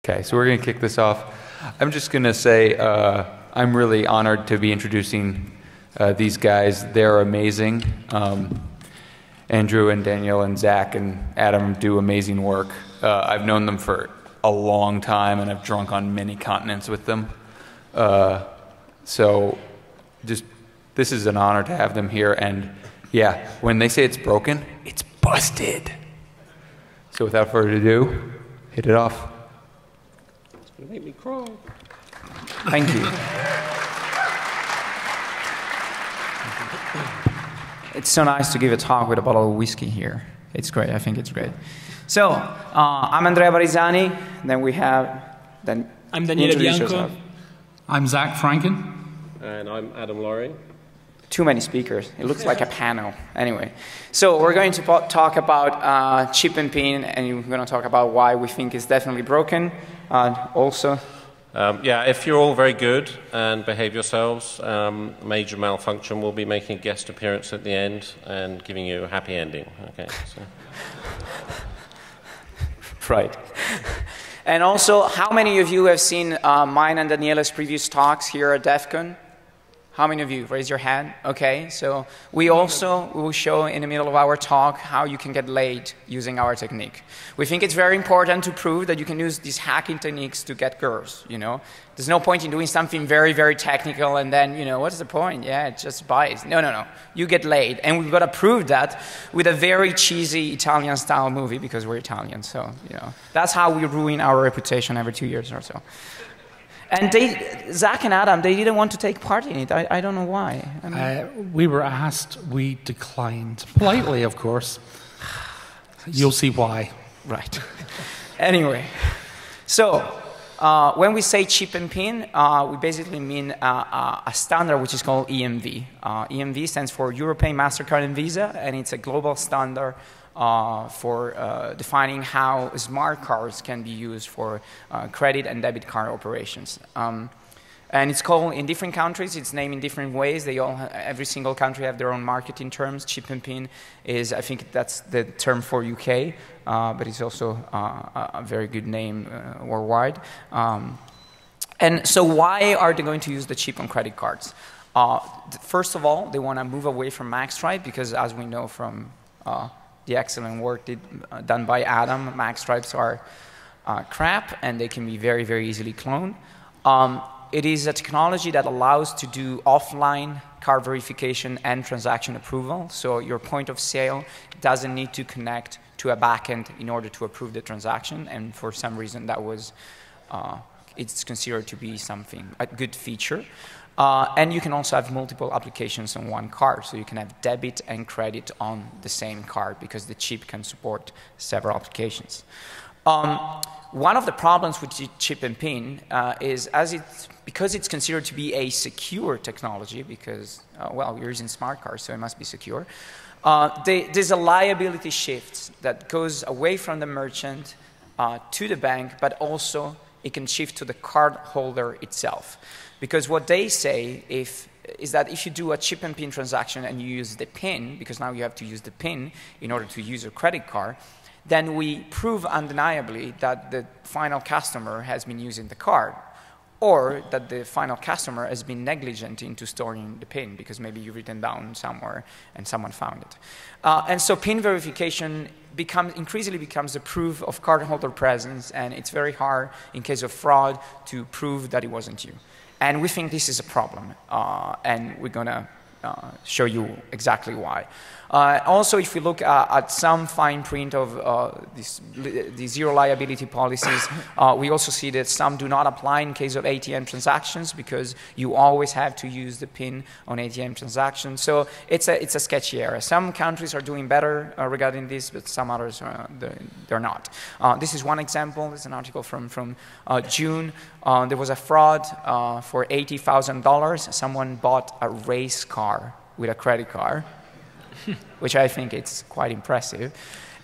Okay, so we're going to kick this off. I'm just going to say I'm really honored to be introducing these guys. They're amazing. Andrew and Danielle and Zach and Adam do amazing work. I've known them for a long time, and I've drunk on many continents with them. So just this is an honor to have them here. And yeah, when they say it's broken, it's busted. So without further ado, hit it off. It's going to make me cry. Thank you. It's so nice to give a talk with a bottle of whiskey here. It's great. I think it's great. So, I'm Andrea Barisani. Then we have... I'm Daniele Bianco. Yourself. I'm Zach Franken. And I'm Adam Laurie. Too many speakers. It looks like a panel. Anyway, so we're going to talk about chip and pin, and we're going to talk about why we think it's definitely broken. Also... yeah, if you're all very good and behave yourselves, Major Malfunction will be making a guest appearance at the end and giving you a happy ending. Okay. So. Right. And also, how many of you have seen mine and Daniela's previous talks here at DEFCON? How many of you? Raise your hand. Okay, so we will show in the middle of our talk how you can get laid using our technique. We think it's very important to prove that you can use these hacking techniques to get girls, you know. There's no point in doing something very, very technical and then, you know, what's the point? Yeah, it's just buys. No, no, no. You get laid. And we've got to prove that with a very cheesy Italian-style movie because we're Italian. So, you know, that's how we ruin our reputation every 2 years or so. And Zach and Adam, they didn't want to take part in it. I don't know why. I mean, we were asked, we declined. Politely, of course. You'll see why. Right. Anyway, so when we say chip and pin, we basically mean a standard which is called EMV. EMV stands for European MasterCard and Visa, and it's a global standard for defining how smart cards can be used for credit and debit card operations. And it's called, in different countries, it's named in different ways. They all, every single country have their own marketing terms. Chip and pin is, I think that's the term for UK, but it's also a very good name worldwide. And so why are they going to use the chip on credit cards? First of all, they want to move away from magstripe because, as we know from the excellent work done by Adam, mag stripes are crap, and they can be very, very easily cloned. It is a technology that allows to do offline card verification and transaction approval. So your point of sale doesn't need to connect to a backend in order to approve the transaction. And for some reason, that was it's considered to be a good feature. And you can also have multiple applications on one card. So you can have debit and credit on the same card because the chip can support several applications. One of the problems with chip and pin is because it's considered to be a secure technology because, well, we're using smart cards, so it must be secure. There's a liability shift that goes away from the merchant to the bank, but also it can shift to the card holder itself. Because what they say is that if you do a chip and pin transaction and you use the PIN, because now you have to use the PIN in order to use your credit card, then we prove undeniably that the final customer has been using the card, or that the final customer has been negligent into storing the PIN because maybe you've written down somewhere and someone found it. And so PIN verification increasingly becomes a proof of cardholder presence, and it's very hard in case of fraud to prove that it wasn't you. And we think this is a problem, and we're going to show you exactly why. Also, if we look at some fine print of the zero liability policies, we also see that some do not apply in case of ATM transactions because you always have to use the PIN on ATM transactions. So it's a sketchy area. Some countries are doing better regarding this, but some others they're not. This is one example. It's an article from June. There was a fraud for $80,000. Someone bought a race car with a credit card, which I think it's quite impressive.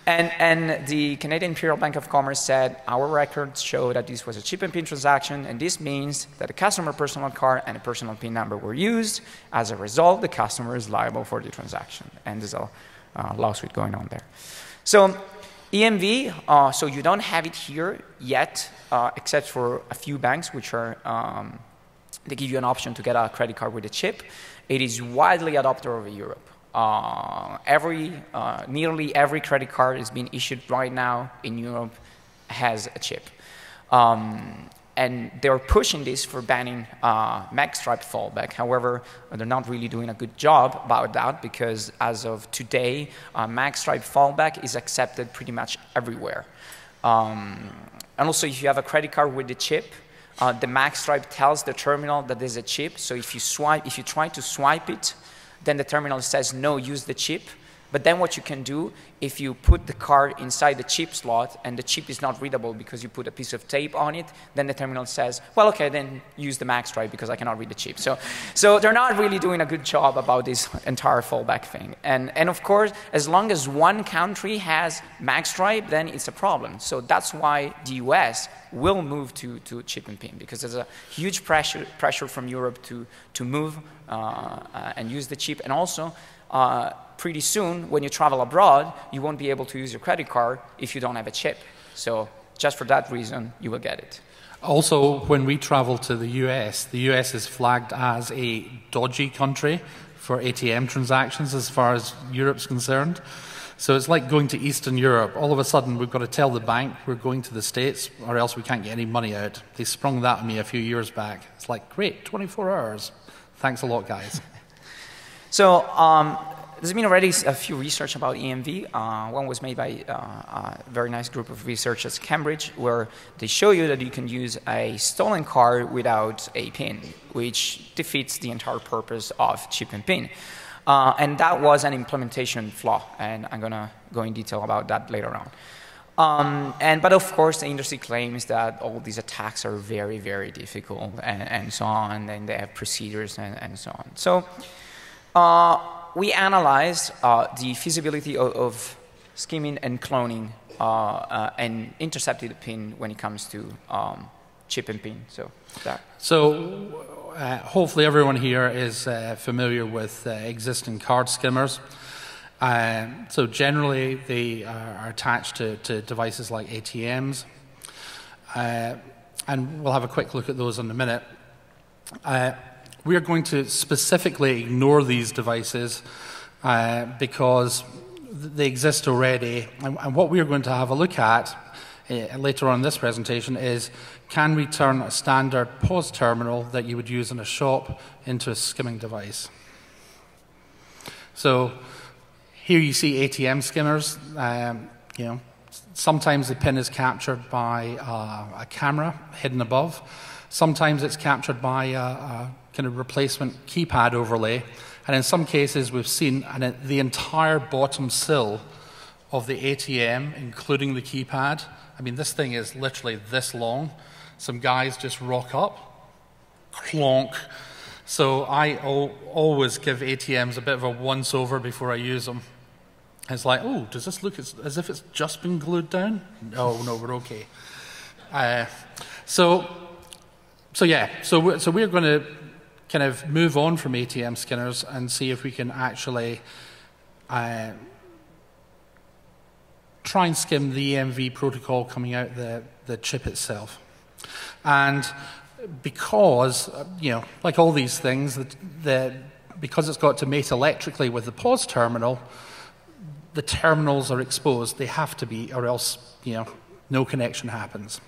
And the Canadian Imperial Bank of Commerce said, our records show that this was a chip and PIN transaction, and this means that a customer personal card and a personal PIN number were used. As a result, the customer is liable for the transaction. And there's a lawsuit going on there. So EMV, so you don't have it here yet, except for a few banks, which are, they give you an option to get a credit card with a chip. It is widely adopted over Europe. Nearly every credit card is being issued right now in Europe has a chip. And they're pushing this for banning magstripe fallback. However, they're not really doing a good job about that because as of today, magstripe fallback is accepted pretty much everywhere. And also, if you have a credit card with the chip, the magstripe tells the terminal that there's a chip. So if you try to swipe it, then the terminal says, no, use the chip. But then what you can do, if you put the card inside the chip slot and the chip is not readable because you put a piece of tape on it, then the terminal says, well, okay, then use the magstripe because I cannot read the chip. So they're not really doing a good job about this entire fallback thing. And of course, as long as one country has magstripe, then it's a problem. So that's why the US will move to chip and pin because there's a huge pressure from Europe to move and use the chip. And also, pretty soon, when you travel abroad, you won't be able to use your credit card if you don't have a chip. So just for that reason, you will get it. Also, when we travel to the US is flagged as a dodgy country for ATM transactions as far as Europe's concerned. So it's like going to Eastern Europe. All of a sudden, we've got to tell the bank we're going to the States or else we can't get any money out. They sprung that on me a few years back. It's like, great, 24 hours. Thanks a lot, guys. So there's been already a few research about EMV. One was made by a very nice group of researchers at Cambridge, where they show you that you can use a stolen card without a PIN, which defeats the entire purpose of chip and PIN. And that was an implementation flaw, and I'm going to go in detail about that later on. But of course, the industry claims that all these attacks are very, very difficult and so on, and they have procedures and so on. So we analyzed the feasibility of skimming and cloning and intercepting the PIN when it comes to chip and PIN. So hopefully everyone here is familiar with existing card skimmers. So generally they are attached to devices like ATMs. And we'll have a quick look at those in a minute. We are going to specifically ignore these devices because they exist already. And what we are going to have a look at later on in this presentation is, can we turn a standard POS terminal that you would use in a shop into a skimming device? So here you see ATM skimmers. Sometimes the PIN is captured by a camera hidden above. Sometimes it's captured by a kind of replacement keypad overlay. And in some cases, we've seen the entire bottom sill of the ATM, including the keypad. I mean, this thing is literally this long. Some guys just rock up, clonk. So I always give ATMs a bit of a once-over before I use them. It's like, oh, does this look as if it's just been glued down? No, we're okay. So we're going to kind of move on from ATM skimmers and see if we can actually try and skim the EMV protocol coming out the chip itself. And because, like all these things, because it's got to mate electrically with the POS terminal, the terminals are exposed. They have to be, or else, no connection happens.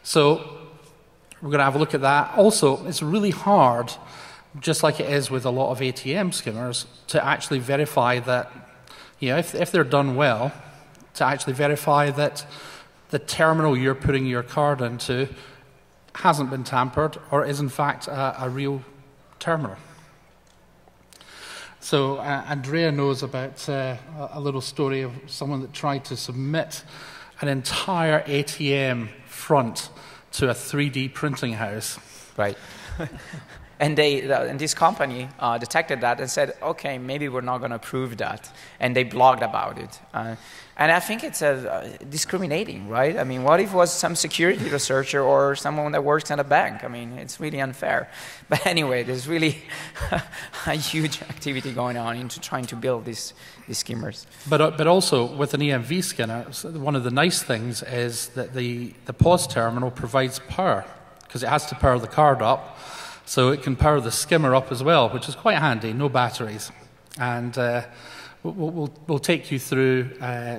So we're going to have a look at that. Also, it's really hard, just like it is with a lot of ATM skimmers, to actually verify that, if they're done well, to actually verify that the terminal you're putting your card into hasn't been tampered or is in fact a real terminal. So Andrea knows about a little story of someone that tried to submit an entire ATM front to a 3D printing house. Right. And and this company detected that and said, okay, maybe we're not going to approve that. And they blogged about it. And I think it's discriminating, right? I mean, what if it was some security researcher or someone that works at a bank? I mean, it's really unfair. But anyway, there's really a huge activity going on into trying to build these skimmers. But also, with an EMV scanner, one of the nice things is that the POS terminal provides power, because it has to power the card up, so it can power the skimmer up as well, which is quite handy, no batteries. And we'll take you through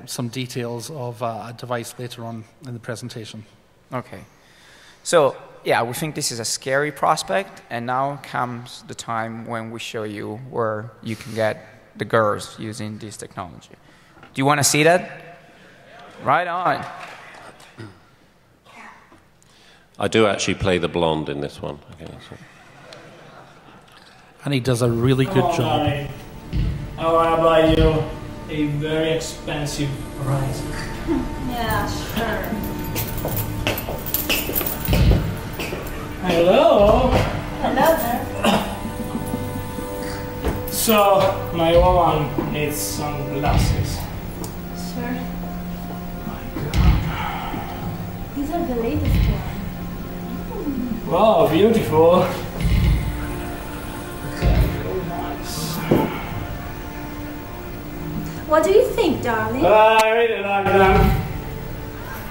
some details of a device later on in the presentation. Okay. So, yeah, we think this is a scary prospect, and now comes the time when we show you where you can get the girls using this technology. Do you want to see that? Right on. I do actually play the blonde in this one. Okay, so. And he does a really good job. Right. I want to buy you a very expensive Horizon. Yeah, sure. Hello. Hello there. So, my woman needs some glasses. Sure. My God. These are the latest ones. Wow, beautiful. Very nice. What do you think, darling? I really like them.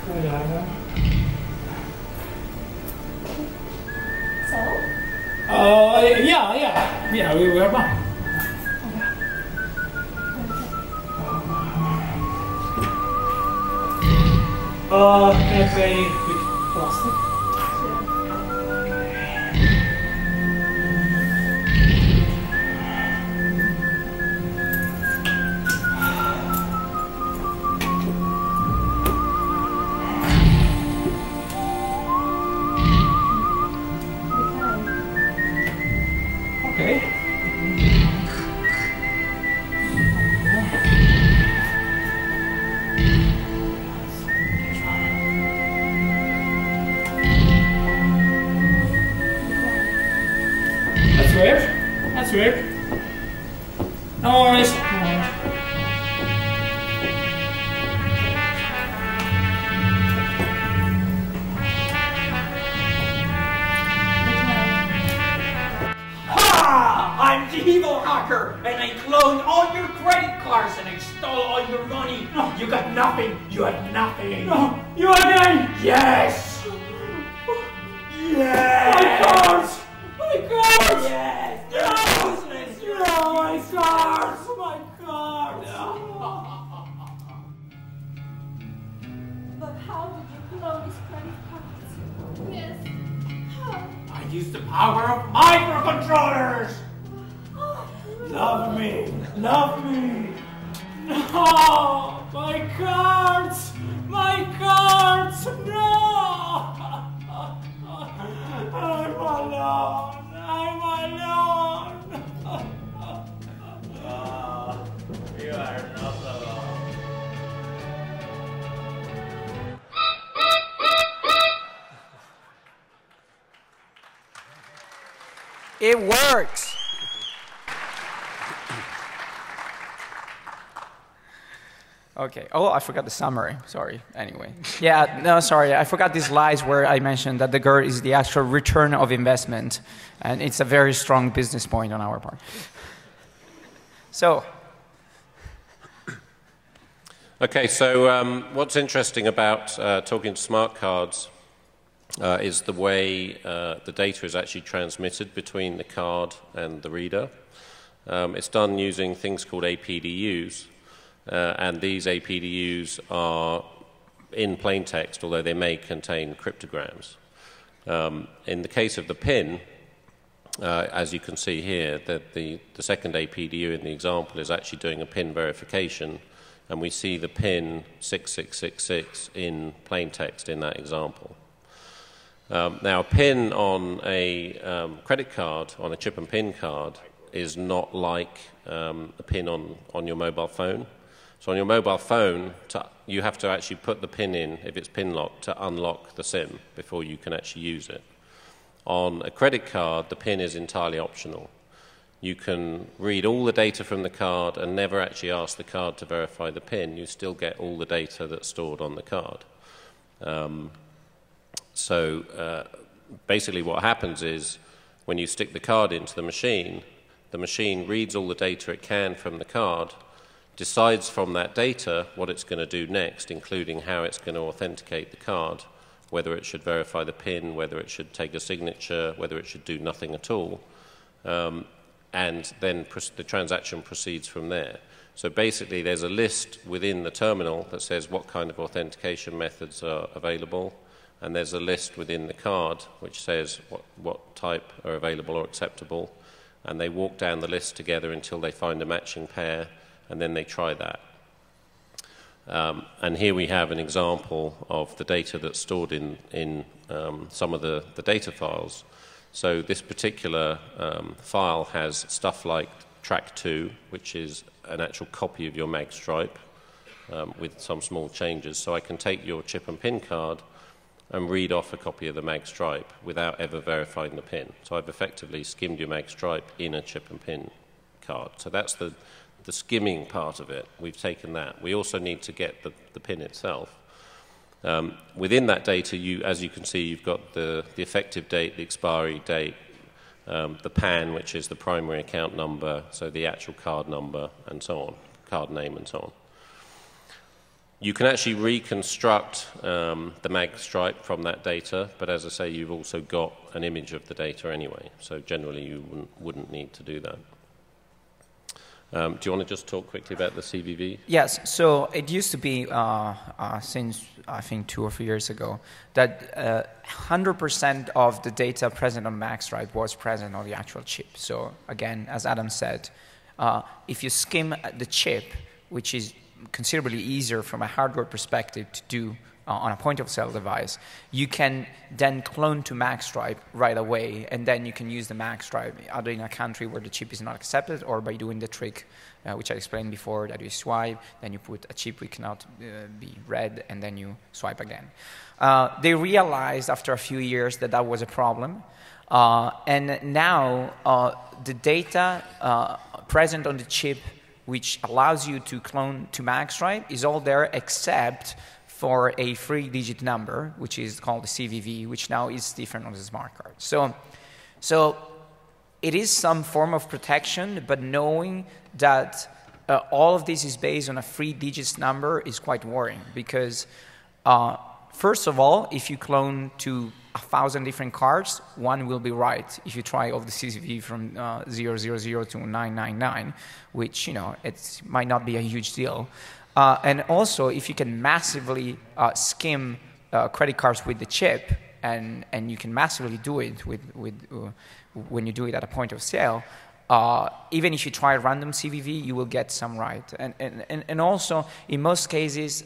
Really like them. So? Yeah, we were buying. Can I pay with plastic? Okay. That's weird. That's weird. No worries. No worries. I'm the evil hacker, and I cloned all your credit cards and I stole all your money. No. You got nothing. You had nothing. No, you again! Yes! Yes! My cards! My cards! Yes! No! No, my cards! My cards! But how did you clone these credit cards? Yes. How? I used the power of microcontrollers! Love me! Love me! No! My cards! My cards! No! I'm alone! I'm alone! You are not alone. It works. Okay. Oh, I forgot the summary. Sorry. Anyway. Yeah, no, sorry. I forgot these slides where I mentioned that the GER is the actual return of investment. And it's a very strong business point on our part. So. Okay, so what's interesting about talking to smart cards is the way the data is actually transmitted between the card and the reader. It's done using things called APDUs. And these APDUs are in plain text, although they may contain cryptograms. In the case of the PIN, as you can see here, that the second APDU in the example is actually doing a PIN verification, and we see the PIN 6666 in plain text in that example. Now, a PIN on a credit card, on a chip and PIN card, is not like a PIN on your mobile phone. So on your mobile phone, you have to actually put the PIN in, if it's PIN locked, to unlock the SIM before you can actually use it. On a credit card, the PIN is entirely optional. You can read all the data from the card and never actually ask the card to verify the PIN. You still get all the data that's stored on the card. Basically what happens is when you stick the card into the machine reads all the data it can from the card, decides from that data what it's going to do next, including how it's going to authenticate the card, whether it should verify the PIN, whether it should take a signature, whether it should do nothing at all. And then the transaction proceeds from there. So basically there's a list within the terminal that says what kind of authentication methods are available, and there's a list within the card which says what type are available or acceptable, and they walk down the list together until they find a matching pair, and then they try that. And here we have an example of the data that's stored in some of the data files. So this particular file has stuff like track 2, which is an actual copy of your mag stripe with some small changes. So I can take your chip and pin card and read off a copy of the mag stripe without ever verifying the pin. So I've effectively skimmed your mag stripe in a chip and pin card. So that's the skimming part of it. We've taken that. We also need to get the pin itself. Within that data, as you can see, you've got the effective date, the expiry date, the PAN, which is the primary account number, so the actual card number, and so on, card name, and so on. You can actually reconstruct the mag stripe from that data, but as I say, you've also got an image of the data anyway, so generally you wouldn't need to do that. Do you want to just talk quickly about the CVV? Yes. So it used to be, since I think 2 or 3 years ago, that 100% of the data present on magstripe was present on the actual chip. So again, as Adam said, if you skim the chip, which is considerably easier from a hardware perspective to do on a point-of-sale device, you can then clone to magstripe right away, and then you can use the magstripe either in a country where the chip is not accepted, or by doing the trick, which I explained before, that you swipe, then you put a chip which cannot be read, and then you swipe again. They realized after a few years that that was a problem, and now the data present on the chip which allows you to clone to magstripe is all there except for a 3-digit number, which is called the CVV, which now is different on the smart card. So it is some form of protection, but knowing that all of this is based on a 3-digit number is quite worrying, because first of all, if you clone to 1,000 different cards, one will be right if you try all the CVV from 000 to 999, which, you know, it might not be a huge deal. And also, if you can massively skim credit cards with the chip, and you can massively do it when you do it at a point of sale, even if you try random CVV, you will get some right. And also, in most cases,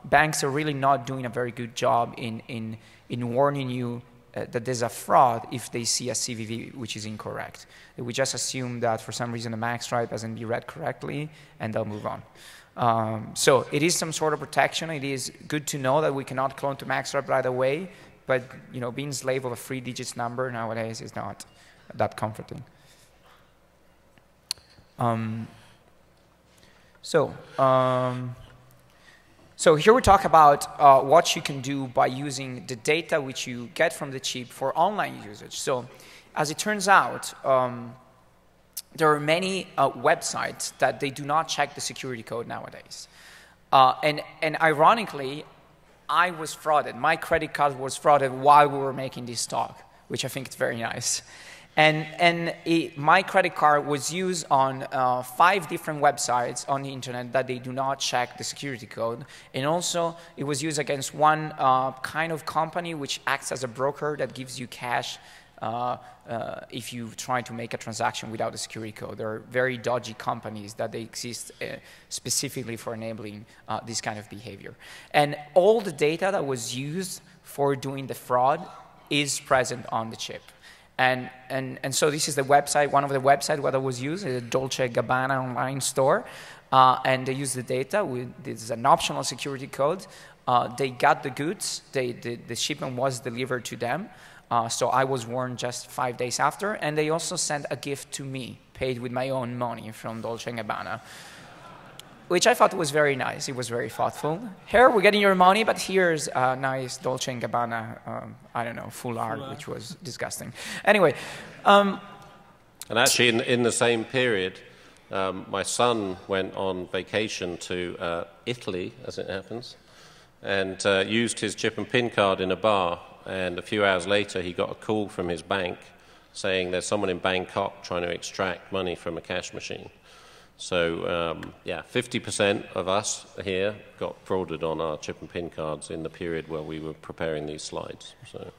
banks are really not doing a very good job in warning you that there's a fraud if they see a CVV which is incorrect. We just assume that for some reason the magstripe hasn't been read correctly, and they'll move on. So it is some sort of protection. It is good to know that we cannot clone to magstripe right away, but, you know, being slave of a 3-digit number nowadays is not that comforting. So here we talk about what you can do by using the data which you get from the chip for online usage. So as it turns out, there are many websites that they do not check the security code nowadays. And ironically, I was frauded. My credit card was frauded while we were making this talk, which I think is very nice. And my credit card was used on 5 different websites on the internet that they do not check the security code. And also, it was used against one kind of company which acts as a broker that gives you cash if you try to make a transaction without the security code. There are very dodgy companies that they exist specifically for enabling this kind of behavior. And all the data that was used for doing the fraud is present on the chip. And so this is the website, one of the websites where that was used, the Dolce & Gabbana online store. And they use the data. This is an optional security code. They got the goods. The shipment was delivered to them. So I was warned just 5 days after. And they also sent a gift to me, paid with my own money from Dolce & Gabbana, which I thought was very nice. It was very thoughtful. Here, we're getting your money, but here's a nice Dolce & Gabbana, I don't know, foulard, which was disgusting. Anyway. And actually, in the same period, my son went on vacation to Italy, as it happens, and used his chip and PIN card in a bar. And a few hours later, he got a call from his bank saying there's someone in Bangkok trying to extract money from a cash machine. So, yeah, 50% of us here got frauded on our chip and PIN cards in the period where we were preparing these slides. So,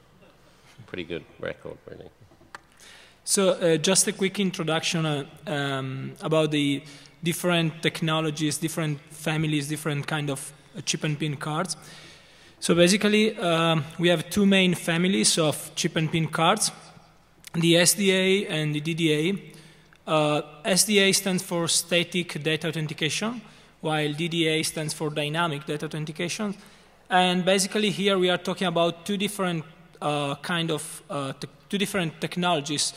pretty good record, really. So, just a quick introduction about the different technologies, different families, different kind of chip and PIN cards. So, basically, we have two main families of chip and PIN cards, the SDA and the DDA. SDA stands for static data authentication, while DDA stands for dynamic data authentication. And basically here we are talking about two different two different technologies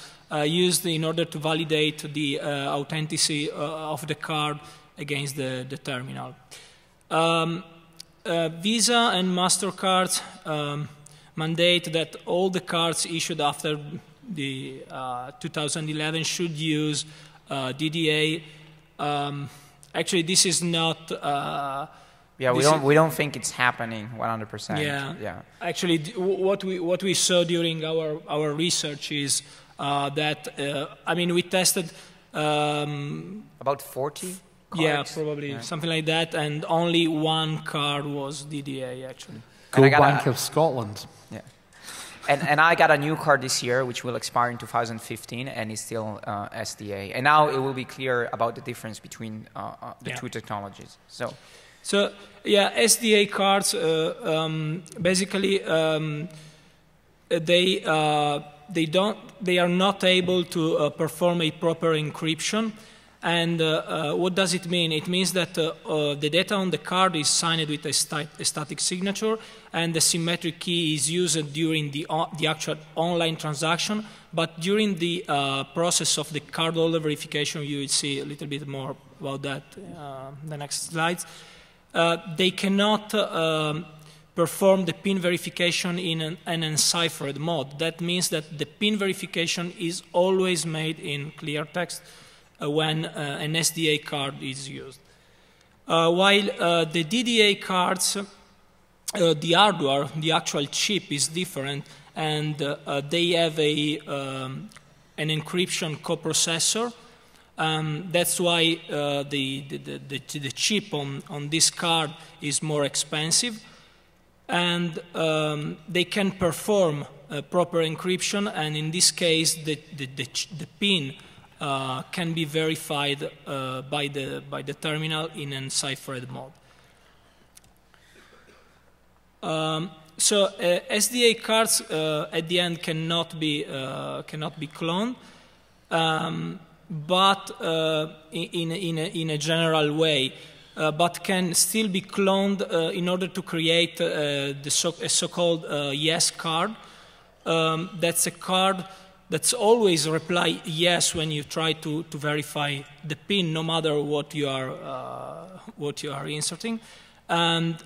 used in order to validate the authenticity of the card against the terminal. Visa and MasterCard mandate that all the cards issued after the 2011 should use DDA. Actually, this is not. Yeah, we don't think it's happening 100%. Yeah. Actually, what we saw during our research is that I mean we tested about 40. Cards? Yeah, probably something like that, and only one card was DDA actually. Go Bank of Scotland. Yeah. And I got a new card this year, which will expire in 2015, and it's still SDA. And now it will be clear about the difference between the two technologies. So yeah, SDA cards basically they are not able to perform a proper encryption. And what does it mean? It means that the data on the card is signed with a static signature, and the symmetric key is used during the actual online transaction. But during the process of the cardholder verification, you will see a little bit more about that in the next slides. They cannot perform the PIN verification in an enciphered mode. That means that the PIN verification is always made in clear text when an SDA card is used. While the DDA cards, the hardware, the actual chip is different, and they have an encryption coprocessor. That's why the chip on this card is more expensive, and they can perform proper encryption, and in this case the PIN can be verified by the terminal in enciphered mode. So SDA cards at the end cannot be cloned, but in a general way, but can still be cloned in order to create a so-called yes card. That's a card that's always reply yes when you try to verify the PIN, no matter what you are inserting, and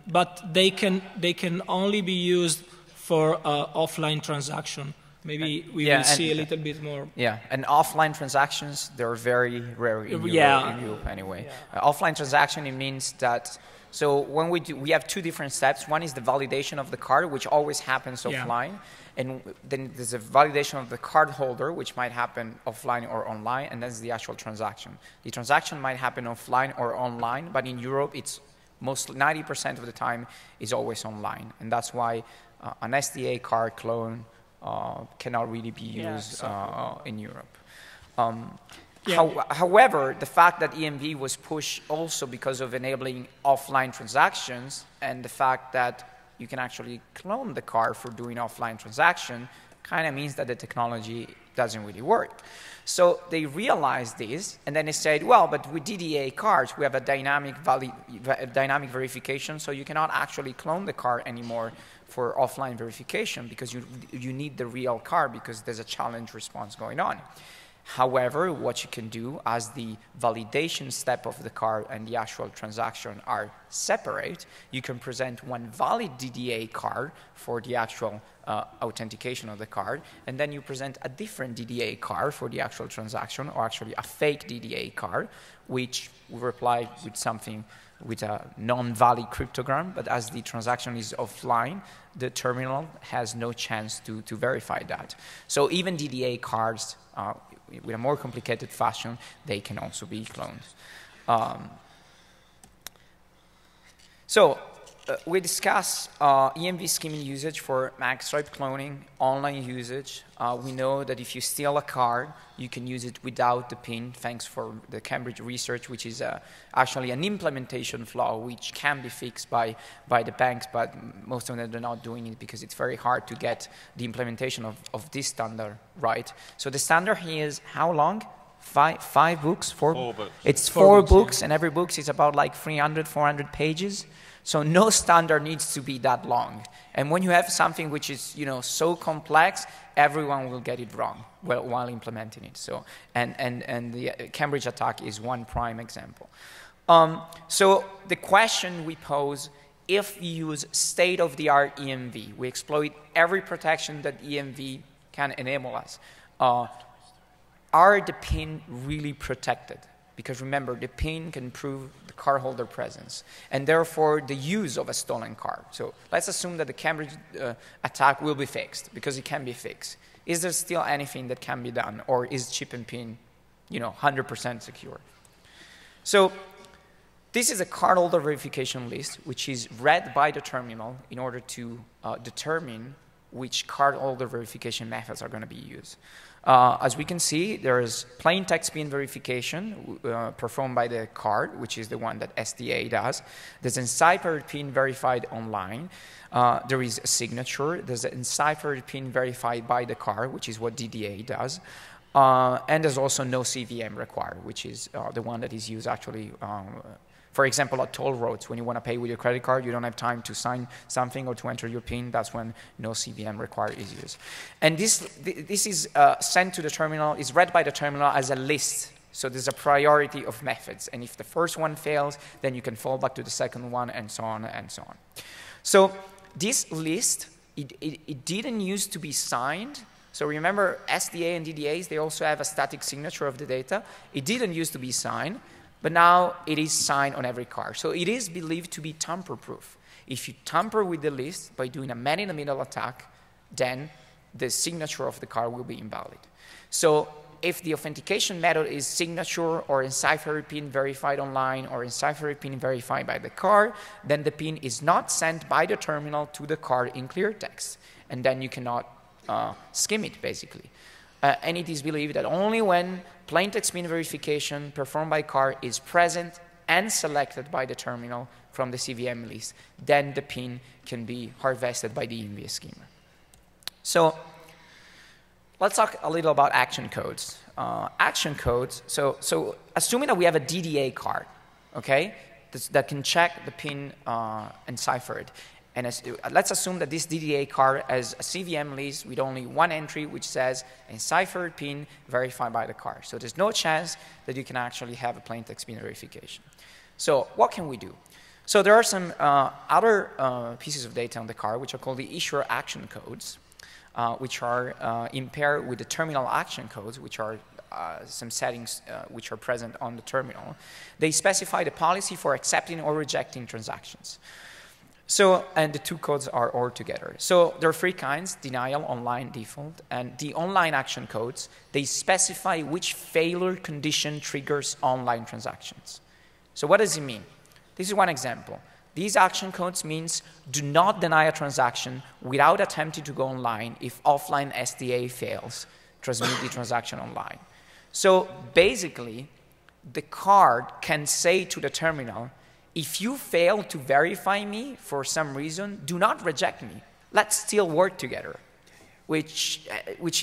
but they can only be used for offline transaction. Maybe we will see a little bit more. Yeah, and offline transactions, they're very rare in Europe anyway. Yeah. Offline transaction, it means that, so when we have two different steps. One is the validation of the card, which always happens offline. And then there's a validation of the card holder, which might happen offline or online, and that's the actual transaction. The transaction might happen offline or online, but in Europe, it's mostly 90% of the time is always online. And that's why an SDA card clone cannot really be used in Europe. However, the fact that EMV was pushed also because of enabling offline transactions, and the fact that you can actually clone the card for doing offline transaction, kind of means that the technology doesn't really work. So they realized this, and then they said, well, but with DDA cards, we have a dynamic verification, so you cannot actually clone the card anymore for offline verification because you need the real card because there's a challenge response going on. However, what you can do as the validation step of the card and the actual transaction are separate, you can present one valid DDA card for the actual authentication of the card, and then you present a different DDA card for the actual transaction, or actually a fake DDA card, which will reply with something with a non-valid cryptogram, but as the transaction is offline, the terminal has no chance to verify that. So even DDA cards, with a more complicated fashion, they can also be cloned. We discuss EMV scheming usage for magstripe cloning, online usage. We know that if you steal a card, you can use it without the PIN, thanks for the Cambridge research, which is actually an implementation flaw which can be fixed by the banks, but most of them are not doing it because it's very hard to get the implementation of this standard right. So the standard here is how long? Five books? Four books. It's four books, and every book is about like 300, 400 pages. So no standard needs to be that long. And when you have something which is, so complex, everyone will get it wrong while implementing it. So, and the Cambridge attack is one prime example. So the question we pose, if we use state-of-the-art EMV, we exploit every protection that EMV can enable us, are the PIN really protected? Because remember, the PIN can prove the cardholder presence, and therefore the use of a stolen card. So let's assume that the Cambridge attack will be fixed, because it can be fixed. Is there still anything that can be done, or is chip and PIN, 100% secure? So this is a cardholder verification list, which is read by the terminal in order to determine which cardholder verification methods are going to be used. As we can see, there is plain text PIN verification performed by the card, which is the one that SDA does. There's enciphered PIN verified online. There is a signature. There's an enciphered PIN verified by the card, which is what DDA does. And there's also no CVM required, which is the one that is used actually for example, at toll roads, when you want to pay with your credit card, you don't have time to sign something or to enter your PIN. That's when no CVM required is used. And this is sent to the terminal, is read by the terminal as a list. So there's a priority of methods. And if the first one fails, then you can fall back to the second one, and so on and so on. So this list, it didn't used to be signed. So remember, SDA and DDAs, they also have a static signature of the data. It didn't used to be signed. But now it is signed on every card. So it is believed to be tamper-proof. If you tamper with the list by doing a man-in-the-middle attack, then the signature of the card will be invalid. So if the authentication method is signature or enciphered PIN verified online or enciphered PIN verified by the card, then the PIN is not sent by the terminal to the card in clear text. And then you cannot skim it, basically. And it is believed that only when plain text PIN verification performed by card is present and selected by the terminal from the CVM list, then the PIN can be harvested by the EMV schema. So let's talk a little about action codes. Action codes, so assuming that we have a DDA card, okay, that can check the PIN enciphered. And let's assume that this DDA card has a CVM list with only one entry which says enciphered PIN verified by the card. So there's no chance that you can actually have a plain text PIN verification. So what can we do? So there are some other pieces of data on the card which are called the issuer action codes, which are in pair with the terminal action codes, which are some settings which are present on the terminal. They specify the policy for accepting or rejecting transactions. So, and the two codes are all together. So there are three kinds: denial, online, default. And the online action codes, they specify which failure condition triggers online transactions. So what does it mean? This is one example. These action codes means do not deny a transaction without attempting to go online if offline SDA fails, transmit the transaction online. So basically, the card can say to the terminal, if you fail to verify me for some reason, do not reject me. Let's still work together. which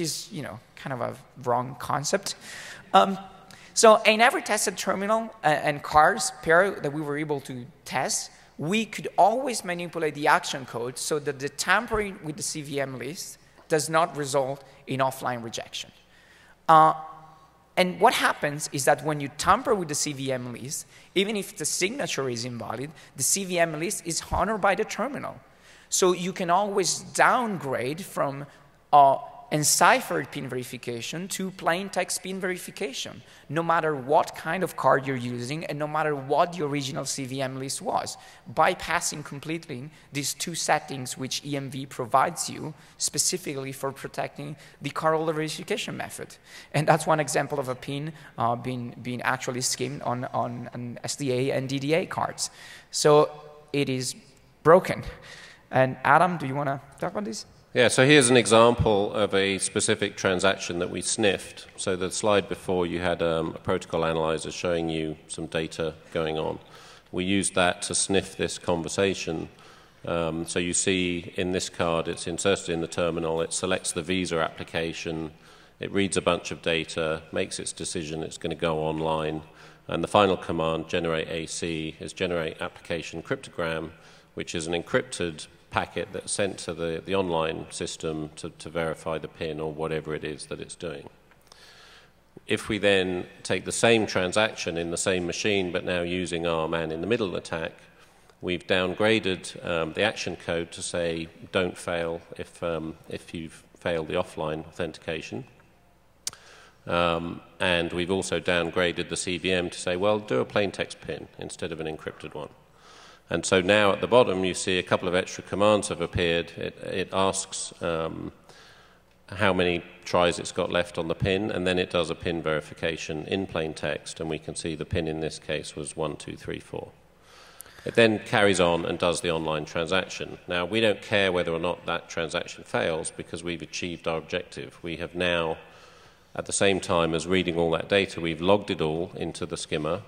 is, kind of a wrong concept. So in every tested terminal and cards pair that we were able to test, we could always manipulate the action code so that the tampering with the CVM list does not result in offline rejection. And what happens is that when you tamper with the CVM list, even if the signature is invalid, the CVM list is honored by the terminal. So you can always downgrade from enciphered pin verification to plain text pin verification, no matter what kind of card you're using and no matter what the original CVM list was, bypassing completely these two settings which EMV provides you specifically for protecting the card holder verification method. And that's one example of a pin being actually skimmed on SDA and DDA cards. So it is broken. And Adam, do you want to talk about this? Yeah, so here's an example of a specific transaction that we sniffed. So the slide before, you had a protocol analyzer showing you some data going on. We used that to sniff this conversation. So you see in this card, it's inserted in the terminal, it selects the Visa application, it reads a bunch of data, makes its decision, it's going to go online, and the final command, generate AC, is generate application cryptogram, which is an encrypted packet that's sent to the online system to verify the PIN or whatever it is that it's doing. If we then take the same transaction in the same machine but now using our man-in-the-middle attack, we've downgraded the action code to say don't fail if you've failed the offline authentication. And we've also downgraded the CVM to say, well, do a plain text PIN instead of an encrypted one. And so now at the bottom you see a couple of extra commands have appeared. It asks how many tries it's got left on the PIN, and then it does a PIN verification in plain text, and we can see the PIN in this case was 1234. It then carries on and does the online transaction. Now we don't care whether or not that transaction fails because we've achieved our objective. We have now, at the same time as reading all that data, we've logged it all into the skimmer.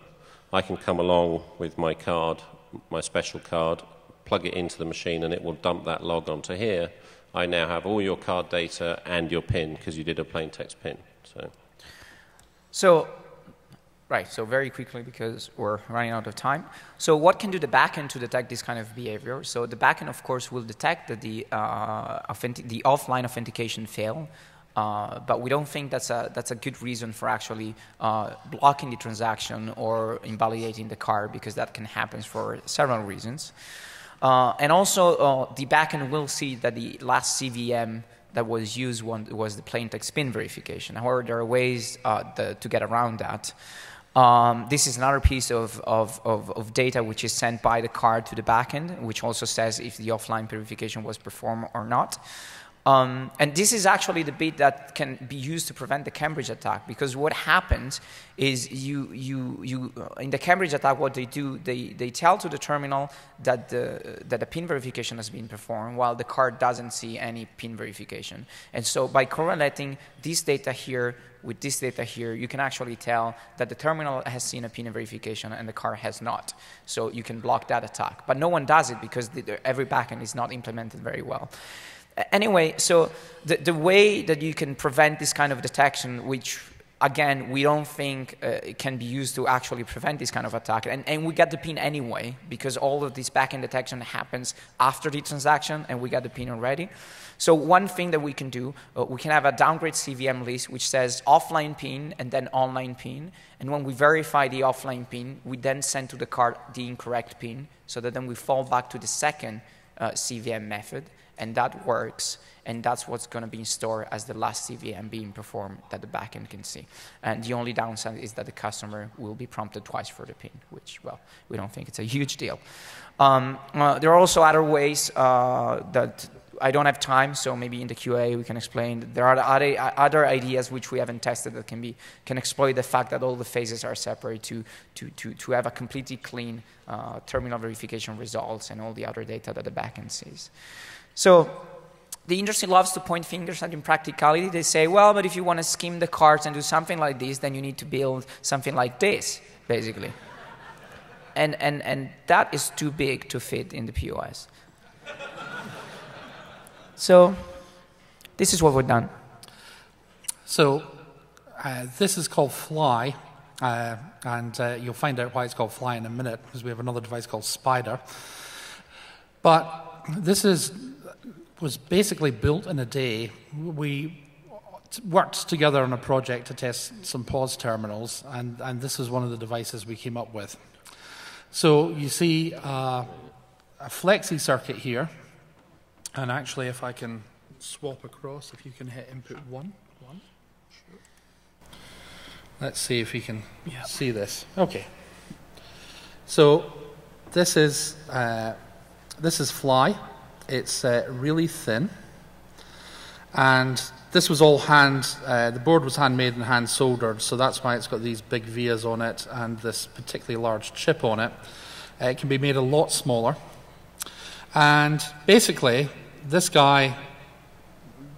I can come along with my card, my special card, plug it into the machine, and it will dump that log onto here. I now have all your card data and your PIN because you did a plain text PIN. So very quickly because we're running out of time. So what can do the backend to detect this kind of behavior? So the backend, of course, will detect that the offline authentication failed. But we don't think that's a good reason for actually blocking the transaction or invalidating the card, because that can happen for several reasons. And also, the backend will see that the last CVM that was used was the plain text PIN verification. However, there are ways to get around that. This is another piece of data which is sent by the card to the backend, which also says if the offline verification was performed or not. And this is actually the bit that can be used to prevent the Cambridge attack, because what happens is in the Cambridge attack, what they do, they tell to the terminal that the PIN verification has been performed while the card doesn't see any PIN verification. And so by correlating this data here with this data here, you can actually tell that the terminal has seen a PIN verification and the card has not. So you can block that attack. But no one does it because every backend is not implemented very well. Anyway, so the way that you can prevent this kind of detection, which again we don't think can be used to actually prevent this kind of attack, and we get the PIN anyway because all of this backend detection happens after the transaction and we got the PIN already. So one thing that we can do, we can have a downgrade CVM list which says offline PIN and then online PIN, and when we verify the offline PIN, we then send to the card the incorrect PIN, so that then we fall back to the second CVM method. And that works, and that's what's going to be stored as the last CVM being performed that the backend can see. And the only downside is that the customer will be prompted twice for the PIN, which, well, we don't think it's a huge deal. There are also other ways that I don't have time, so maybe in the QA we can explain. There are other ideas which we haven't tested that can exploit the fact that all the phases are separate to have a completely clean terminal verification results and all the other data that the backend sees. So the industry loves to point fingers at impracticality. They say, well, but if you want to skim the cards and do something like this, then you need to build something like this, basically. And that is too big to fit in the POS. So this is what we've done. So this is called Fly, and you'll find out why it's called Fly in a minute, because we have another device called Spider. But this was basically built in a day. We worked together on a project to test some pause terminals, and this is one of the devices we came up with. So you see a flexi circuit here, and actually if I can swap across, if you can hit input 1. Sure. Let's see if you can see this. Okay. So this is Fly. It's really thin, and this was all the board was handmade and hand soldered, so that's why it's got these big vias on it and this particularly large chip on it. It can be made a lot smaller, and basically this guy,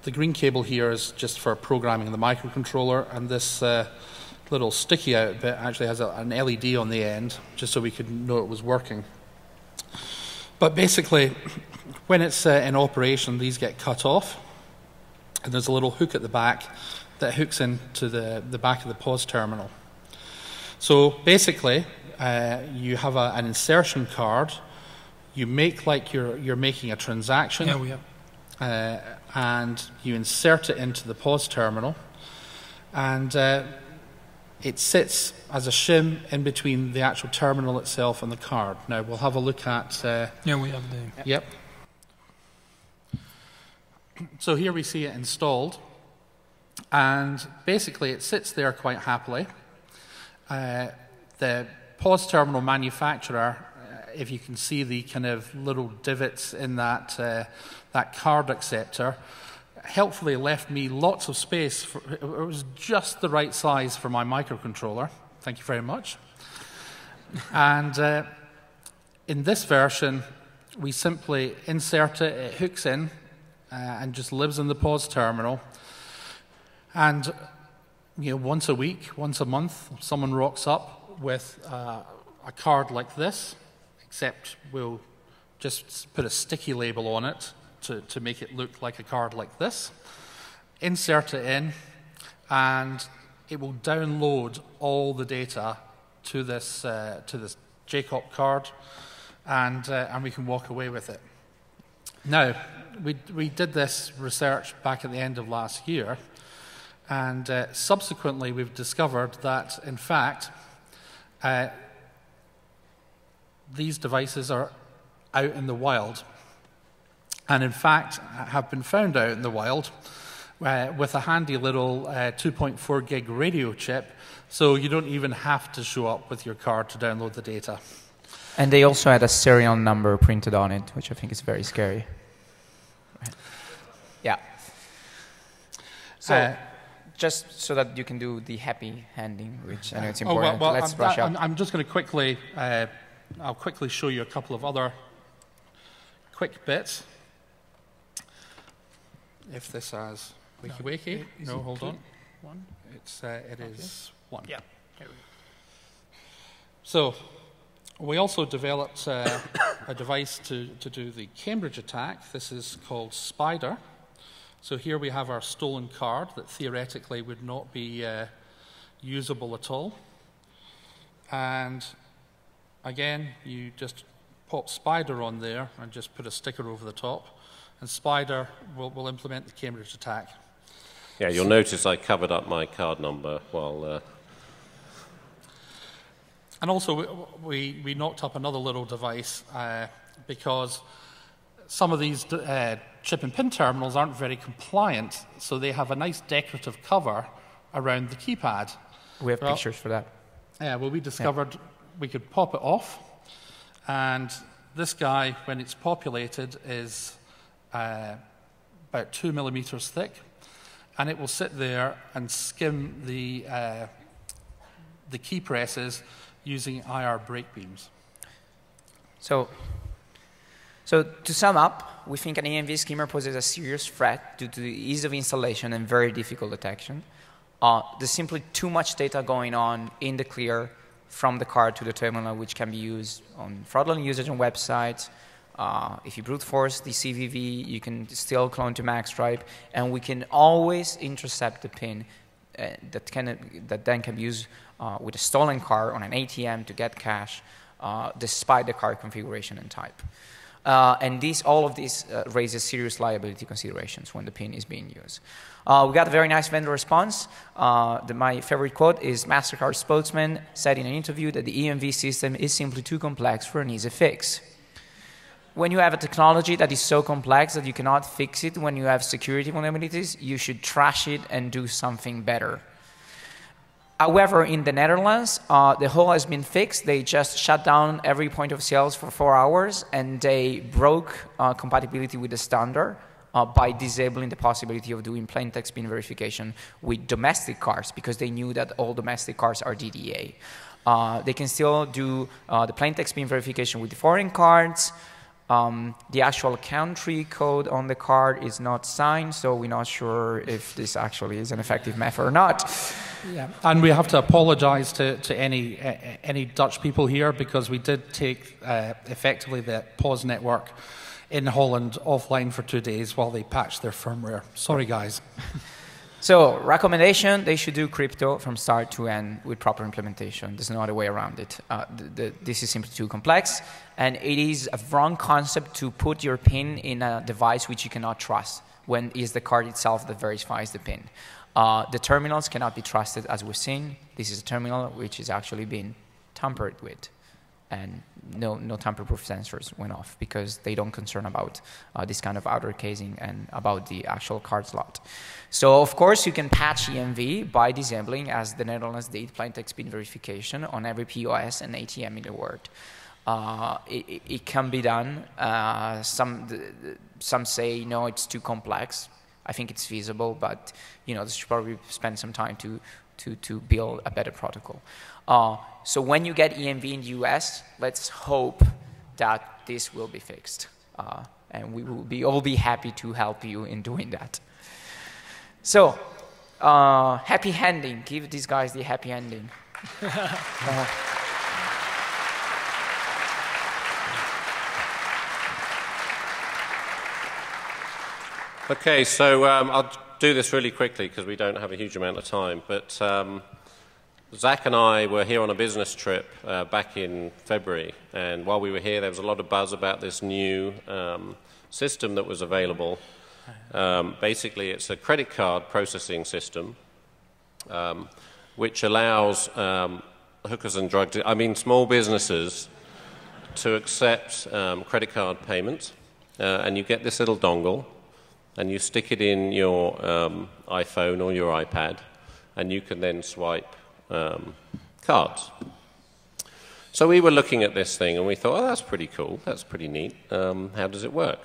the green cable here is just for programming the microcontroller, and this little sticky out bit actually has an LED on the end, just so we could know it was working. But basically, when it's in operation, these get cut off, and there's a little hook at the back that hooks into the back of the pause terminal. So basically, you have an insertion card. You make like you're making a transaction. Yeah, we have. And you insert it into the pause terminal, and it sits as a shim in between the actual terminal itself and the card. Now we'll have a look at. Yeah, we have the. Yep. So here we see it installed, and basically it sits there quite happily. The pause terminal manufacturer, if you can see the kind of little divots in that card acceptor, helpfully left me lots of space. It was just the right size for my microcontroller. Thank you very much. And in this version, we simply insert it, it hooks in, and just lives in the pause terminal. And once a week, once a month, someone rocks up with a card like this, except we'll just put a sticky label on it to make it look like a card like this, insert it in, and it will download all the data to this JCOP card, and we can walk away with it. Now, we did this research back at the end of last year, and subsequently we've discovered that, in fact, these devices are out in the wild, and in fact have been found out in the wild with a handy little 2.4 gig radio chip, so you don't even have to show up with your card to download the data. And they also had a serial number printed on it, which I think is very scary. Right. Yeah. So, just so that you can do the happy handing, which I know it's important. Well, Let's brush up. I'm just going to quickly, I'll quickly show you a couple of other quick bits. If this has wakey-wakey. No, hold on. One? It is one. Yeah. Here we go. So, we also developed a device to do the Cambridge attack. This is called Spider. So here we have our stolen card that theoretically would not be usable at all. And again, you just pop Spider on there and just put a sticker over the top, and Spider will implement the Cambridge attack. Yeah, you'll notice I covered up my card number while... And also, we knocked up another little device because some of these chip and pin terminals aren't very compliant, so they have a nice decorative cover around the keypad. We have pictures for that. Yeah, well, we discovered we could pop it off, and this guy, when it's populated, is about 2 millimeters thick, and it will sit there and skim the key presses using IR brake beams. So to sum up, we think an EMV skimmer poses a serious threat due to the ease of installation and very difficult detection. There's simply too much data going on in the clear from the card to the terminal, which can be used on fraudulent usage on websites, If you brute force the CVV, you can still clone to magstripe, and we can always intercept the pin that then can be used with a stolen card on an ATM to get cash, despite the card configuration and type. And all of this raises serious liability considerations when the pin is being used. We got a very nice vendor response. My favorite quote is MasterCard spokesman said in an interview that the EMV system is simply too complex for an easy fix. When you have a technology that is so complex that you cannot fix it when you have security vulnerabilities, you should trash it and do something better. However, in the Netherlands, the hole has been fixed. They just shut down every point of sales for 4 hours, and they broke compatibility with the standard by disabling the possibility of doing plain text pin verification with domestic cars, because they knew that all domestic cars are DDA. They can still do the plain text pin verification with the foreign cards. The actual country code on the card is not signed, so we're not sure if this actually is an effective method or not. Yeah, and we have to apologise to any Dutch people here, because we did take effectively the POS network in Holland offline for 2 days while they patched their firmware. Sorry, guys. So, recommendation, they should do crypto from start to end with proper implementation. There's no other way around it. This is simply too complex, and it is a wrong concept to put your PIN in a device which you cannot trust, when it is the card itself that verifies the PIN. The terminals cannot be trusted, as we've seen. This is a terminal which is actually being tampered with, and no tamper-proof sensors went off because they don't concern about this kind of outer casing and about the actual card slot. So, of course, you can patch EMV by disabling, as the Netherlands did, plain text pin verification on every POS and ATM in the world. It can be done. Some say, no, it's too complex. I think it's feasible, but they should probably spend some time to build a better protocol. So when you get EMV in the US, let's hope that this will be fixed. And we will all be happy to help you in doing that. So, happy ending. Give these guys the happy ending. Okay, so I'll do this really quickly because we don't have a huge amount of time. But Zach and I were here on a business trip back in February, and while we were here, there was a lot of buzz about this new system that was available. Basically, it's a credit card processing system, which allows hookers and small businesses to accept credit card payments, and you get this little dongle, and you stick it in your iPhone or your iPad, and you can then swipe cards. So we were looking at this thing, and we thought, oh, that's pretty cool, that's pretty neat. How does it work?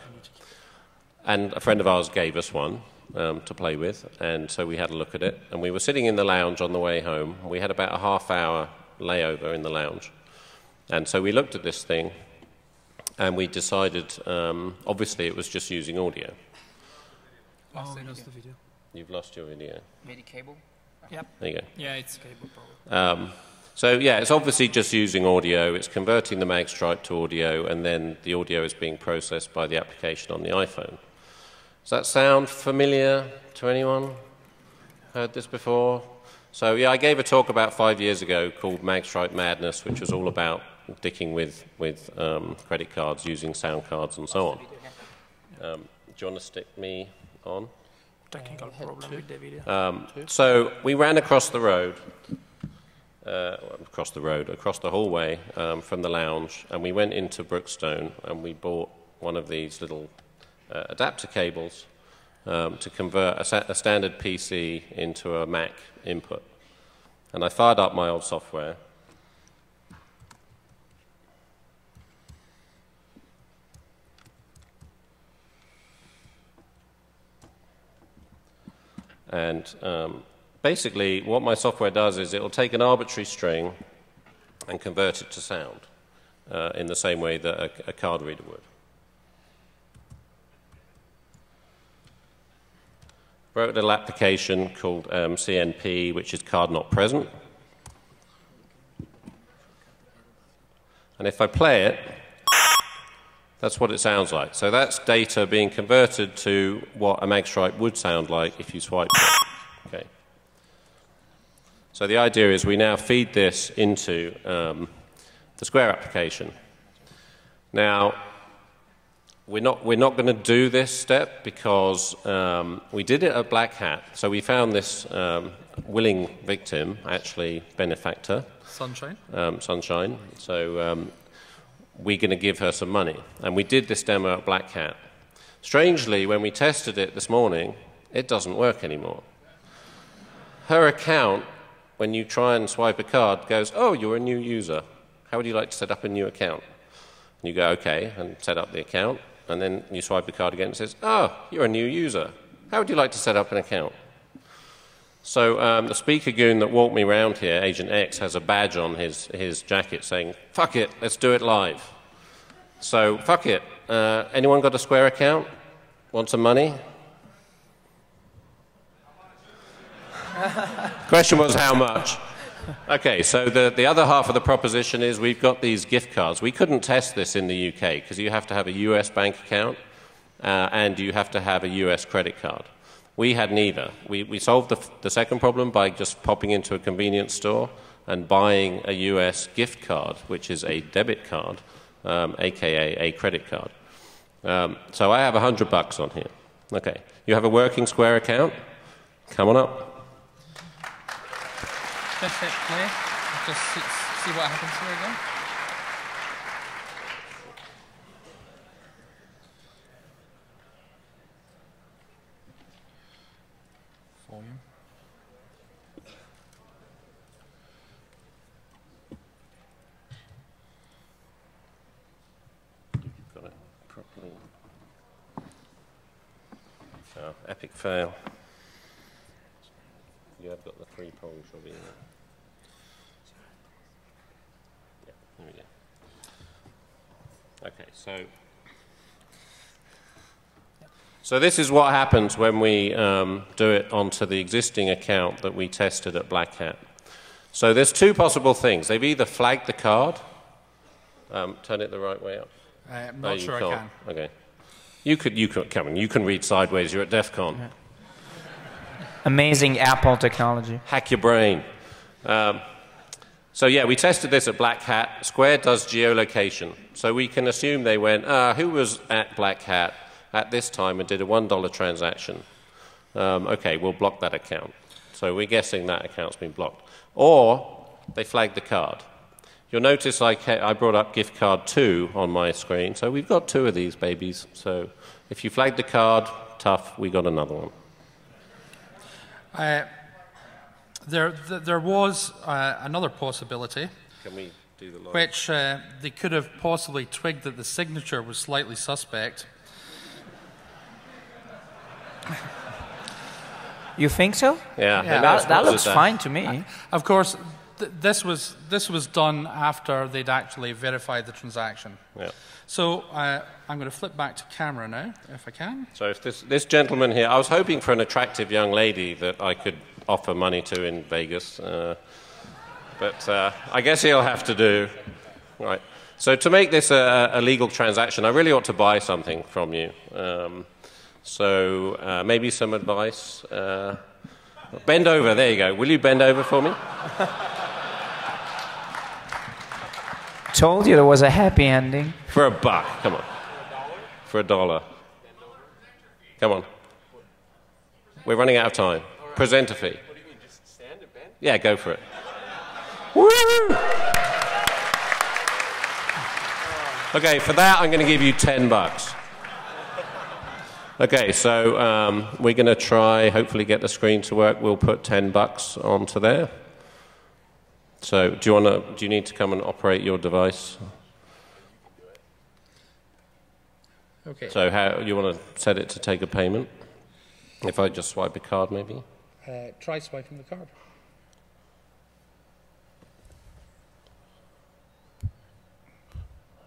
And a friend of ours gave us one to play with, and so we had a look at it. And we were sitting in the lounge on the way home. We had about a half-hour layover in the lounge. And so we looked at this thing, and we decided, obviously, it was just using audio. Oh, we lost the video. You've lost your video. Maybe cable? Yep. There you go. Yeah, it's cable problem. So yeah, it's obviously just using audio. It's converting the magstripe to audio, and then the audio is being processed by the application on the iPhone. Does that sound familiar to anyone? Heard this before? So yeah, I gave a talk about 5 years ago called Magstripe Madness, which was all about dicking with credit cards, using sound cards and so on. Do you want to stick me on? Technical problem with the video. So we ran across the road, across the hallway from the lounge, and we went into Brookstone, and we bought one of these little adapter cables to convert a standard PC into a Mac input. And I fired up my old software. And basically, what my software does is it will take an arbitrary string and convert it to sound in the same way that a card reader would. Wrote a little application called CNP, which is card not present. And if I play it, That's what it sounds like. So that's data being converted to what a magstripe would sound like if you swipe it. Okay. So the idea is we now feed this into the Square application. Now, we're not going to do this step because we did it at Black Hat. So we found this willing victim, actually benefactor. Sunshine. Sunshine. So we're going to give her some money. And we did this demo at Black Hat. Strangely, when we tested it this morning, it doesn't work anymore. Her account, when you try and swipe a card, goes, oh, you're a new user. How would you like to set up a new account? And you go, okay, and set up the account. And then you swipe the card again and it says, oh, you're a new user. How would you like to set up an account? So the speaker goon that walked me around here, Agent X, has a badge on his jacket saying, fuck it, let's do it live. So, fuck it. Anyone got a Square account? Want some money? Question was how much? Okay, so the other half of the proposition is we've got these gift cards. We couldn't test this in the UK because you have to have a US bank account and you have to have a US credit card. We had neither. We solved the second problem by just popping into a convenience store and buying a US gift card, which is a debit card, aka a credit card. So I have $100 on here. Okay, you have a working Square account? Come on up. Just hit play. Just see what happens here again. Volume. Got it properly. Oh, epic fail. You have got the 3 prongs, Robbie. Yeah, there we go. Okay, so this is what happens when we do it onto the existing account that we tested at Black Hat. So there's 2 possible things. They've either flagged the card. Turn it the right way up. I'm not sure I can. Okay. You can read sideways. You're at DEFCON. Yeah. Amazing Apple technology. Hack your brain. So yeah, we tested this at Black Hat. Square does geolocation. So we can assume they went, who was at Black Hat at this time and did a $1 transaction? Okay, we'll block that account. So we're guessing that account's been blocked. Or they flagged the card. You'll notice I brought up gift card 2 on my screen. So we've got 2 of these babies. So if you flagged the card, tough, we got another one. There was another possibility, Can we do the log? which they could have possibly twigged that the signature was slightly suspect. You think so? Yeah, That looks fine to me. Of course, this was done after they'd actually verified the transaction. Yeah. So I'm going to flip back to camera now, if I can. So if this gentleman here, I was hoping for an attractive young lady that I could offer money to in Vegas, but I guess he'll have to do. Right. So to make this a legal transaction, I really ought to buy something from you. So maybe some advice. Bend over. There you go. Will you bend over for me? Told you there was a happy ending. For $1. Come on. For $1. Come on. We're running out of time. Presenter fee. What do you mean, just stand and bend? Yeah, go for it. Woo! Okay, for that I'm going to give you $10. Okay, so we're going to try, hopefully get the screen to work. We'll put $10 onto there. So do you need to come and operate your device? Okay. So how you want to set it to take a payment? If I just swipe a card, maybe? Try swiping the card.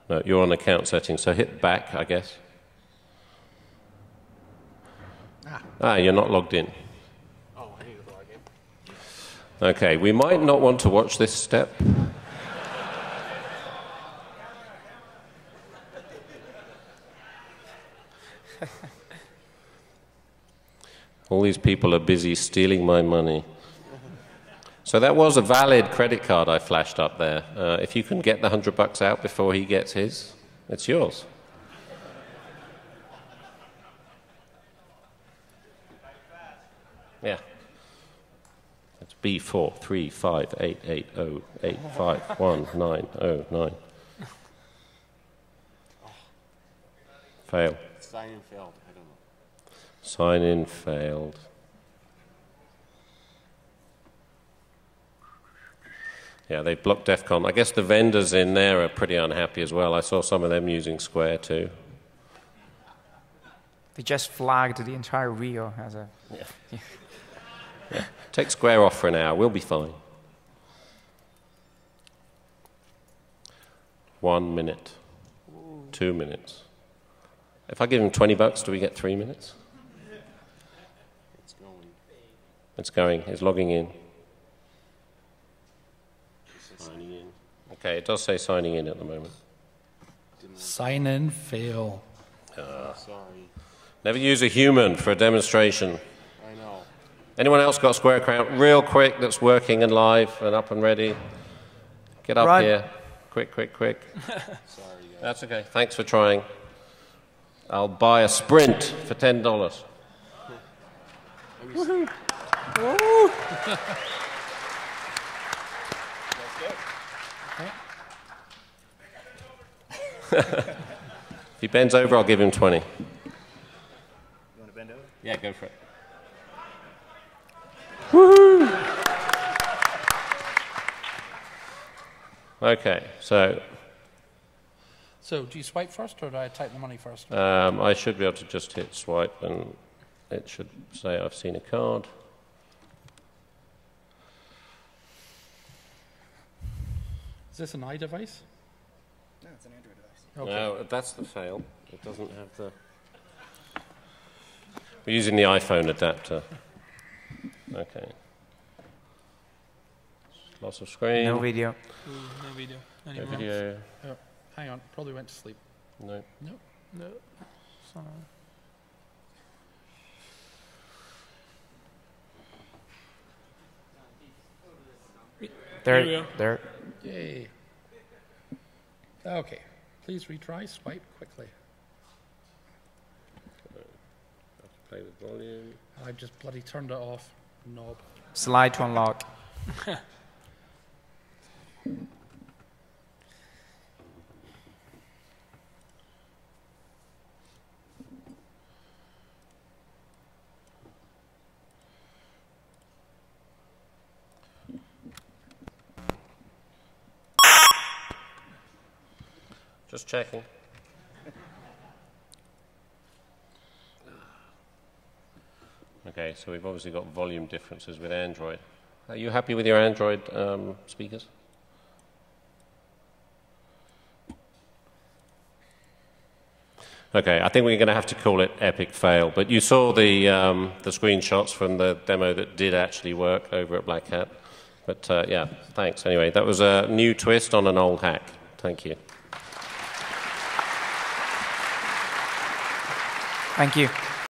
No, you're on account settings, so hit back, I guess. You're not logged in. Oh, I need to log in. Okay, we might not want to watch this step. All these people are busy stealing my money. So that was a valid credit card I flashed up there. If you can get the $100 out before he gets his, it's yours. Yeah. It's B4358808519009. Fail. Sign in failed. I don't know. Sign in failed. Yeah, they blocked DEFCON. I guess the vendors in there are pretty unhappy as well. I saw some of them using Square too. They just flagged the entire Rio as a... Yeah. Yeah. Take Square off for an hour. We'll be fine. 1 minute. 2 minutes. If I give him $20, do we get 3 minutes? It's going. It's going. It's logging in. Signing in. Okay, it does say signing in at the moment. Sign in, fail. Sorry. Never use a human for a demonstration. I know. Anyone else got a Square account real quick that's working and live and up and ready? Get up here. Quick, quick, quick. Sorry, guys. That's okay. Thanks for trying. I'll buy a Sprint for $10. Woohoo! If he bends over, I'll give him 20. You want to bend over? Yeah, go for it. Woohoo! Okay, so So do you swipe first, or do I type the money first? I should be able to just hit swipe, and it should say I've seen a card. Is this an iDevice? No, it's an Android device. Okay. No, that's the fail. It doesn't have the... We're using the iPhone adapter. Okay. Loss of screen. No video. No video No anymore. video. Oh, hang on, probably went to sleep. No. Nope. No. So, Here we go. There. Yay. Okay, please retry, swipe quickly. Play the volume. I just bloody turned it off, knob. Slide to unlock. Just checking. Okay, so we've obviously got volume differences with Android. Are you happy with your Android speakers? Okay, I think we're going to have to call it epic fail. But you saw the screenshots from the demo that did actually work over at Black Hat. But yeah, thanks. Anyway, that was a new twist on an old hack. Thank you. Thank you.